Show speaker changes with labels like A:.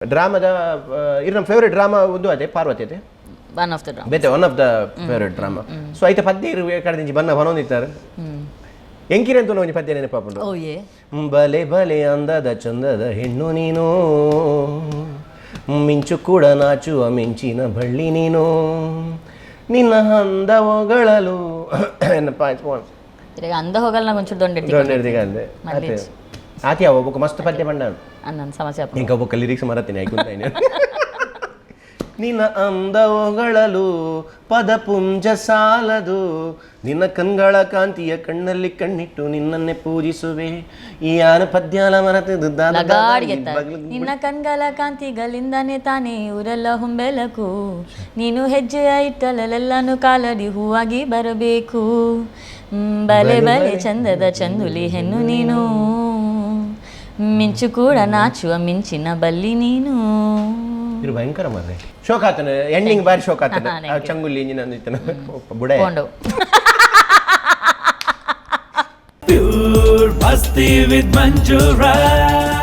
A: ಡ್ರಾಮಾದ ಇದು ನಮ್ಮ favourite drama ಒಂದು ಅದೇ ಪಾರ್ವತಿ ಅದೇ
B: ಒನ್ ಆಫ್ ದ ಡ್ರಾಮಾ
A: ಬೇತೆ one of the favourite drama so ಐತೆ ಪದ್ಯ ಇರುವ ಕಡೆದಿಂಚಿ ಬನ್ನ ಹೊನೊಂದಿತ್ತಾರೆ ಎಂಕಿರೆ ಅಂತ ಒಂದು ಪದ್ಯ ನೆನಪಾಪುಂಡು
B: ಓ ಏ
A: ಬಲೆ ಬಲೆ ಅಂದದ ಚಂದದ ಹೆಣ್ಣು ನೀನು ಮಿಂಚು ಕೂಡ ನಾಚುವ ಮಿಂಚಿನ ಬಳ್ಳಿ ನೀನು ನಿನ್ನ ಅಂದ ಹೊಗಳಲು ಏನಪ್ಪ
B: ತಿರ್ಗ ಅಂದ ಹೋಗಲ್ಲ ನಂಗೆ ಒಂಚೂರು
A: ದೊಡ್ಡ ಅಂದೆ ಅದೇ ಆತಿ ಅವ ಒಬ್ಬ ಮಸ್ತ್ ಪದ್ಯ ಬಂದ
B: ನನ್ನ ಸಮಸ್ಯೆ
A: ಈಗ ಒಬ್ಬ ಲಿರಿಕ್ಸ್ ಮರತೀನಿ ಆಯ್ತು ನಿನ್ನ ಅಂದ ಹೊಗಳಲು ಪದಪುಂಜ ಸಾಲದು ನಿನ್ನ ಕಣ್ಗಳ ಕಾಂತಿಯ ಕಣ್ಣಲ್ಲಿ ಕಣ್ಣಿಟ್ಟು ನಿನ್ನನ್ನೇ ಪೂಜಿಸುವೆ ಈ ಯಾರು ಪದ್ಯಾಲ
B: ನಿನ್ನ ಕಣ್ಗಳ ಕಾಂತಿಗಳಿಂದಾನೆ ತಾನೇ ಊರೆಲ್ಲ ಹೊಂಬೆಲಕು ನೀನು ಹೆಜ್ಜೆಯ ಇಟ್ಟಲೆಲ್ಲಾನು ಕಾಲಡಿ ಹೂವಾಗಿ ಬರಬೇಕು ಬಲೆ ಬಲೆ ಚಂದದ ಚಂದುಲಿ ಹೆಣ್ಣು ನೀನು ಮಿಂಚು ಕೂಡ ನಾಚುವ ಮಿಂಚಿನ ಬಲ್ಲಿ ನೀನು
A: ಇದು ಭಯಂಕರ ಮಾರ್ರೆ ಶೋಕ್ ಆತನ ಎಂಡಿಂಗ್ ಬಾರಿ ಶೋಕ್ ಆತನ ಚಂಗುಲಿ ಇಂಜಿನ ಬುಡ
C: Pure Masti with Manjura.